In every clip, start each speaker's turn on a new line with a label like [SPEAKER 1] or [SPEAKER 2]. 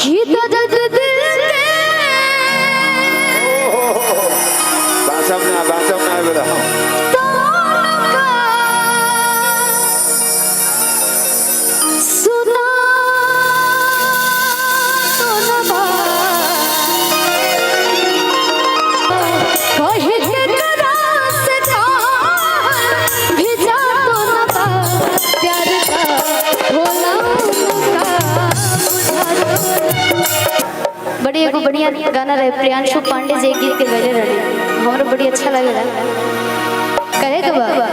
[SPEAKER 1] खींचा जग दिल के
[SPEAKER 2] बासम ना बेटा
[SPEAKER 1] सुना तो नभा कहे के रास का भिजा तो नभा प्यार का भोला का बड़ी एगो बढ़िया गाना रहे प्रियांशु पांडे जी गीत के गले रहे हमरा बड़ी अच्छा लगेला कहे के बाबा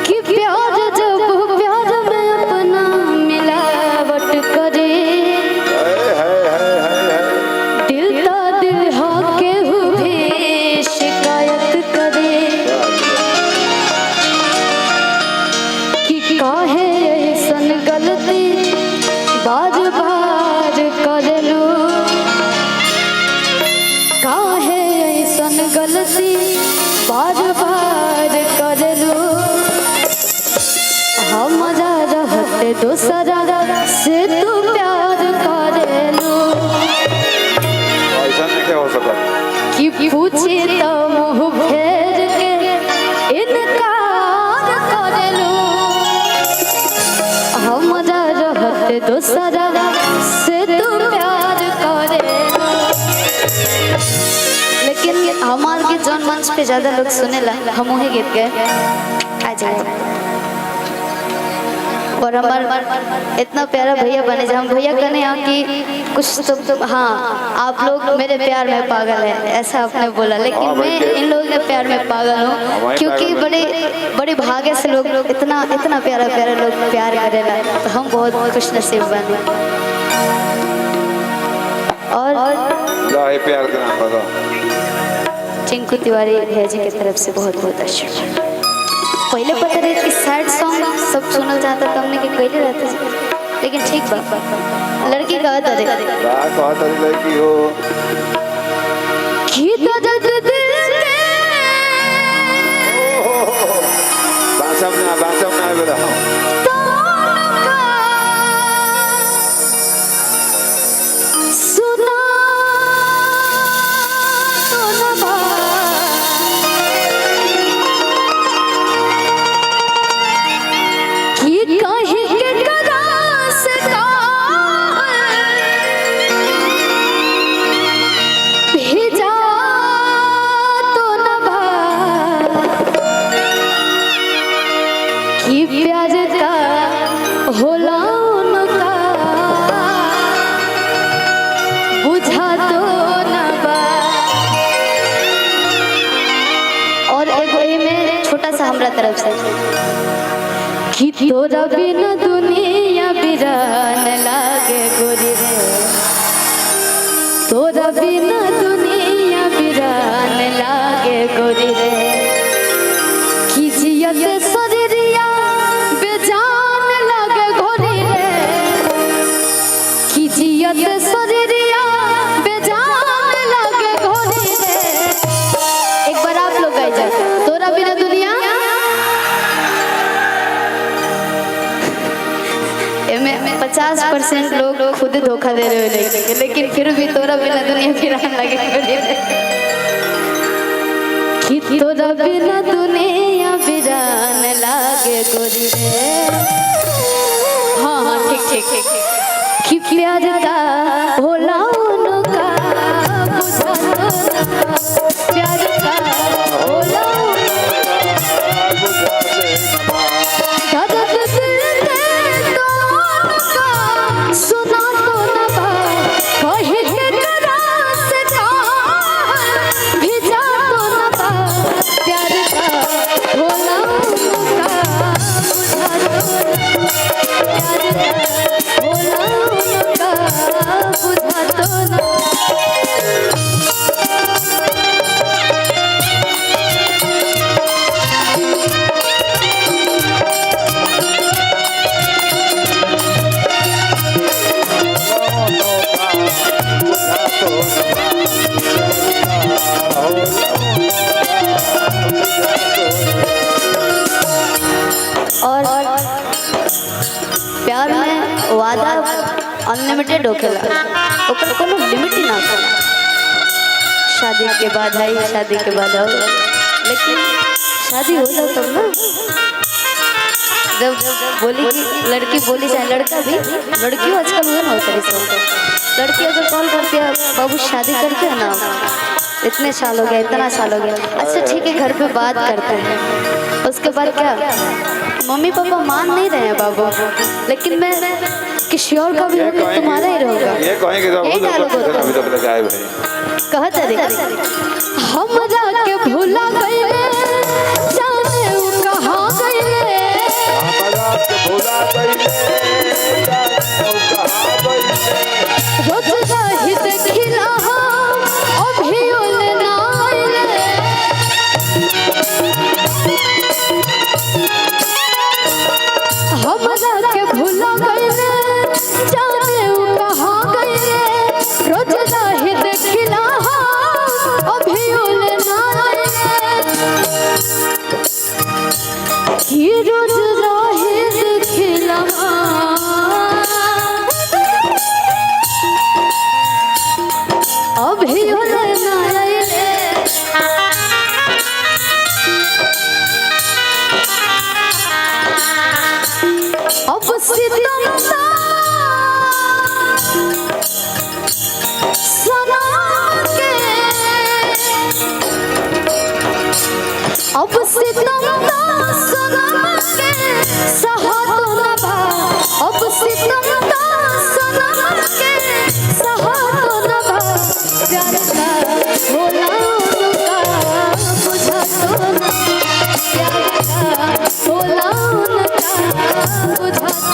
[SPEAKER 1] कि प्यार जब प्यार में अपना मिलावट करे दिल ता दिल हाके हुए शिकायत करे कि काहे ऐसन गलती बार बार करलू काहे ऐसन गलती बार बार करलू हमारा रहते दूसरा से तू प्यार करलू
[SPEAKER 2] ऐसा नहीं हो सकता
[SPEAKER 1] कि पूछे तो मुँह फेर के इनकार करलू हमारा रहते दूसरा से तू प्यार करेलू लेकिन हमार के जौन मंच पे ज्यादा लोग सुनेला हम वही गीत गए आ जाए और हमार इतना प्यारा भैया बने जब हम भैया कहने यहाँ की कुछ तो हाँ आप लोग मेरे प्यार में पागल है ऐसा आपने बोला लेकिन मैं इन लोगों के प्यार में पागल हूँ क्योंकि बड़े बड़े भाग्य से लोग इतना इतना प्यारा प्यारा लोग प्यार करेला तो हम बहुत खुश नसीब बने और
[SPEAKER 2] प्यार का नाम बताओ
[SPEAKER 1] चिंकू तिवारी भैया जी की तरफ से बहुत बहुत आशीर्वाद पहले पता रहे कि सैड सॉन्ग सब सुनल जाता तो हमने के कहले रहते लेकिन ठीक बा लड़की कहत रहे
[SPEAKER 2] कहत रहे लड़की हो
[SPEAKER 1] खींचा जग दिल के
[SPEAKER 2] बासम ना बेटा
[SPEAKER 1] सुना तो नभा कि कहे के रास का भेजा तो नभा कि प्यार का होला उनका बुझा तो नभा और एगो में छोटा सा हमरा तरफ से कि तोरा बिना दुनिया बिरान लागे गोरी रे तोरा बिना दुनिया बिरान लागे गोरी रे कि जियत शरीरिया बेजान लागे गोरी रे कि जियत शरीरिया बेजान लागे गोरी रे एक बार आप लोग गाइए तोरा बिना दुनिया में 50% लोग खुद धोखा दे रहे हो लेकिन फिर भी तोरा बिना दुनिया फिरान लगे कि तोरा बिना दुनिया बिरान लागे गोरी रे हाँ हाँ ठीक ठीक ठीक कि प्यार का भोला उनका बुझा तो प्यार का भोला सुना तो नभा कहे के रास का भिजा तो नभा प्यार का भोला उनका बुझा तो प्यार का भोला उनका बुझा तो वादा अनलिमिटेड होखेला, ओकर कोनो लिमिट ही ना होखेला। शादी के बाद आई, शादी के बाद आओ, लेकिन शादी हो जाओ तब ना। जब बोली कि लड़की बोली चाहे लड़का भी, लड़कियों आजकल हुआ ना होता है सब। लड़की अगर कॉल करती है बाबू शादी करते हैं ना, इतने साल हो गया, इतना साल हो गया, अच्छा ठीक है घर पे बात करते हैं। उसके बाद क्या, मम्मी पापा मान नहीं रहे हैं बाबू, लेकिन मैं किसी और का भी होगा तुम्हारा ही रहूंगा।
[SPEAKER 2] ये कहेंगे तो अभी तो पता क्या है भाई,
[SPEAKER 1] कहत रे हम जाके भूला गइले, जाने उ कहां गइले,
[SPEAKER 2] भूला गइले,
[SPEAKER 1] रोज जाहि देखिला अभी ओले ना आइले। हम जाके भूला गइले, जाने उ कहां गइले, रोज जाहि देखिला अभी ओले ना आइले। कि रोज जाहि देखिला अभी ओले ना आइले। अब सितम सना के, अब सितम सना के सहातो न बा, अब सितम सना के सहातो न बा, प्यार का भोला उनका बुझातो न, प्यार का भोला उनका बुझातो।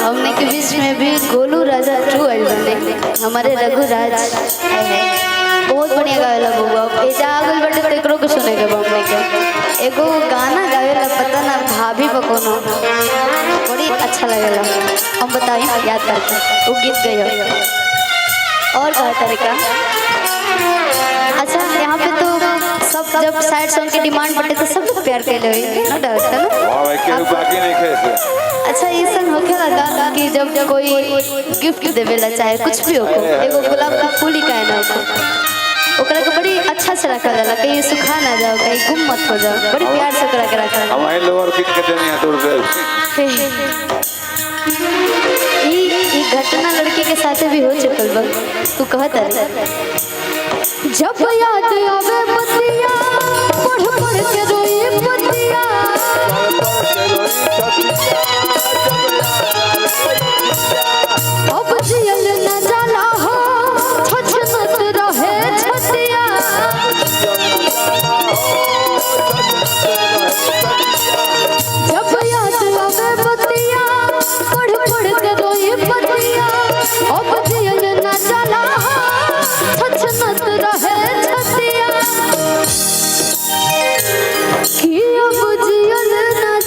[SPEAKER 1] हमने के बीच में भी गोलू राजा टू आइल बने, हमारे रघुराज बहुत बढ़िया गावेला बउआ। एजा आगल बटे तो एकरो के सुने के हमने के एगो गाना गावेला, पता ना भाभी पर कोनो, बड़ी अच्छा लगेला। हम बताई याद करके वो गीत गई और का तरीका। अच्छा यहाँ पे तो सब जब सैड सॉन्ग की डिमांड पड़े तो सब लोग प्यार कर ले ना डर है ना।
[SPEAKER 2] वाह भाई के बाकी नहीं खेसे।
[SPEAKER 1] अच्छा ये सब होके लगा कि जब कोई गिफ्ट देवेला चाहे कुछ भी हो, एगो गुलाब का फूल ही काहे ना हो, ओकरा के बड़ी अच्छा से रखा जाला, कहीं सुखा ना जाओ, कहीं गुम मत हो जाओ, बड़ी प्यार से ओकरा के रखा जाला।
[SPEAKER 2] हमारे लोअर किट के देने हैं ₹2।
[SPEAKER 1] ये घटना लड़के के साथ भी हो चुकल बा। तू कहत है जब याद आवे बतिया, पढ़ पढ़ के रोई बतिया, अब जियल न जाला हो, छछनत रहे छतिया। जब याद आवे बतिया, पढ़ पढ़ के रोई बतिया, अब जियल न जाला हो, छछनत रहे छतिया। कि अब जियल न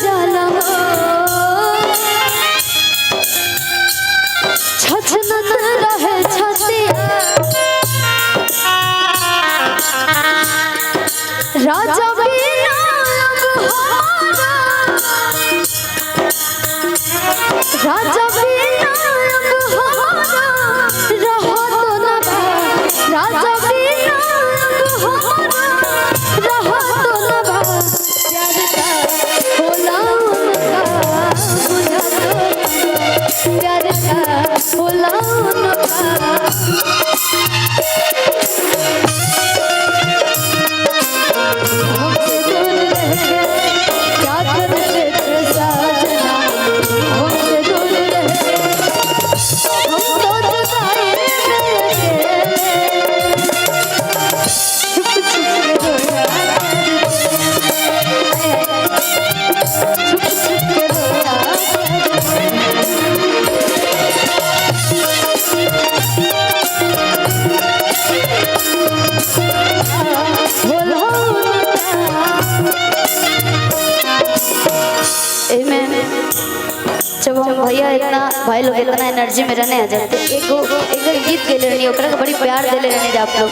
[SPEAKER 1] हम भैया इतना भाई लोग इतना एनर्जी में रहने आ जाते एक गीत गेले रहनी ओकरा के बड़ी प्यार देले रहने आप लोग।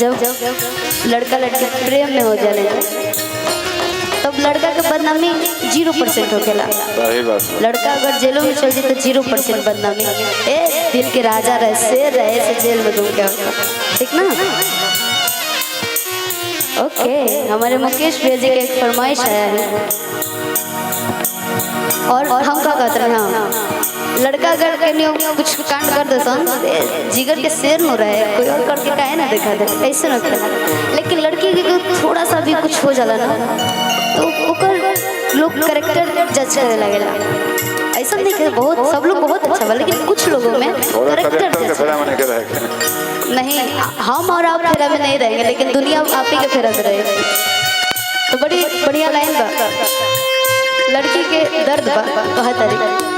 [SPEAKER 1] जब लड़का लड़की प्रेम में हो जाने तब लड़का के बदनामी 0% हो गया। लड़का अगर जेलों में चल जाए तो 0% बदनामी। ए दिल के राजा रहे शेर रहे से जेल में दूं क्या ठीक ना। ओके हमारे मुकेश भैया जी का एक फरमाइश आया है और हम क्या कहते हैं हाँ लड़का अगर कहीं कुछ कांड कर देता जिगर के शेर न रहे कोई और करके काहे ना देखा दे ऐसे न करना। लेकिन लड़की के थोड़ा सा भी कुछ हो जाला ना तो ओकर लोग कैरेक्टर जज करे लगेला। ऐसा नहीं कि बहुत सब लोग बहुत अच्छा बा लेकिन कुछ लोगों में कैरेक्टर नहीं। हम और आप फेरा में नहीं रहेंगे लेकिन दुनिया आप ही के फेरा में रहेगी। तो बड़ी बढ़िया लाइन बा लड़की के दर्द बा तो हर तरीके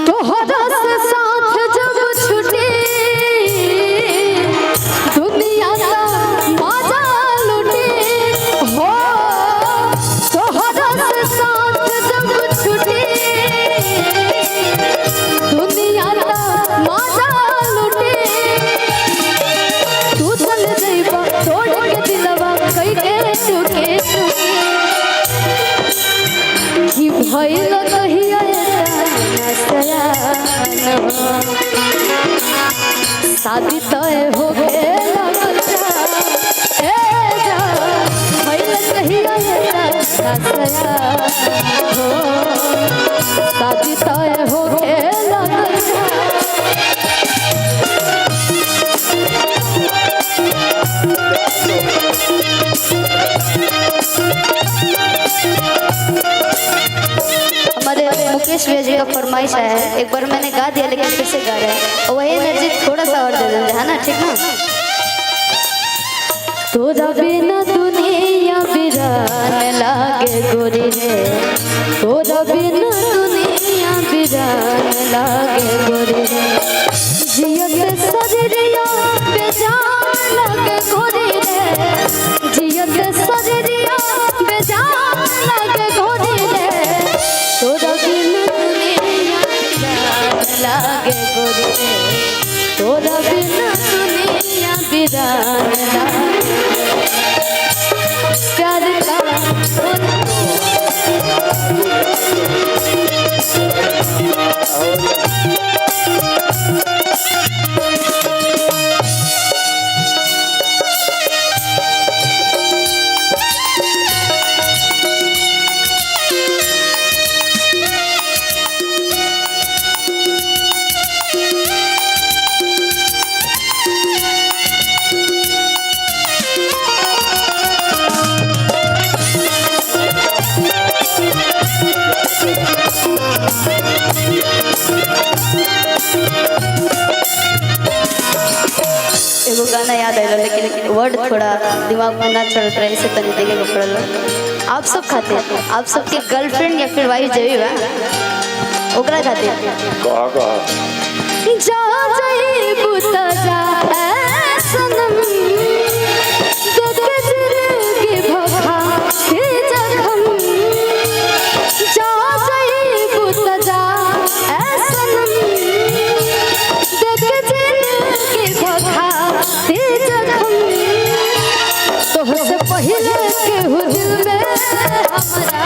[SPEAKER 1] तो हदस साथ जब छूटे दुनिया का मजा लूटे हो तो हदस साथ जब छूटे दुनिया का मजा लूटे तू चल जाइबा तोड़ के दिलवा कई के टूटे कि भइल कहिया शादी तय हो गया शादी तय हो गया हमारे मुकेश भैया जी का फरमाइश आया है। एक बार मैंने गा दिया लेकिन फिर से गा रहे हैं और वही एनर्जी थोड़ा सा और दे देंगे है ना ठीक ना। तोरा बिना दुनिया बिरान लागे गोरी रे तोरा बिना दुनिया बिरान लागे गोरी रे जियत सजरिया बेजान लागे गोरी रे जियत सजरिया बेजान लागे गोरी रे तोरा बिना दुनिया बिरान लागे गोरी रे तोरा बिना दुनिया बिरान लागे प्यार का एगो गाना याद आया लेकिन वर्ड थोड़ा दिमाग में ना चल रहा है इसे तनी देखे को पड़ल। आप सब खाते हैं आप सबके गर्लफ्रेंड या फिर वाइफ जभी बा ओकरा खाते जा जाई बुता जा सनम देख जिंदगी भखा हे जखम जा जाई बुता जा सनम देख जिंदगी भखा हे जखम तोहसे पहले के हुदिल में हमरा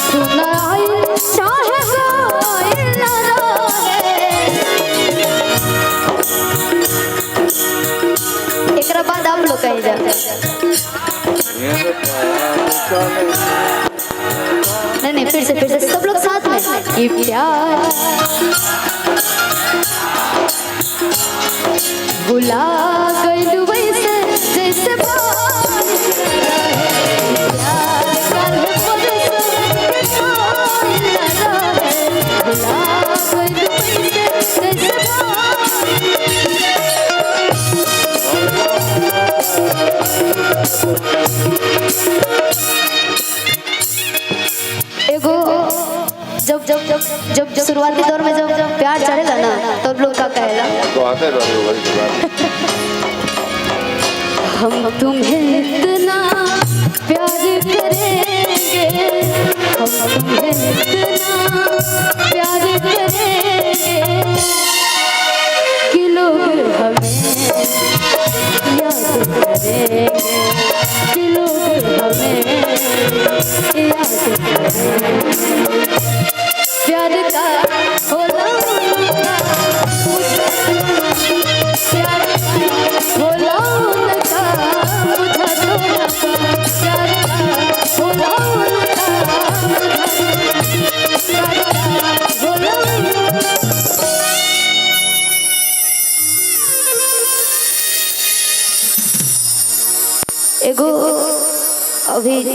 [SPEAKER 1] सुना आई चाहे गाय ना एकरा बाद आप लोग कहीं जा नहीं फिर से सब लोग साथ में कि प्यार भुला गइलू वैसे जैसे एगो जब शुरुआती दौर में जब प्यार चढ़ेगा ना तो लोग का कहेला हम तुम्हें इतना प्यार करेंगे
[SPEAKER 3] है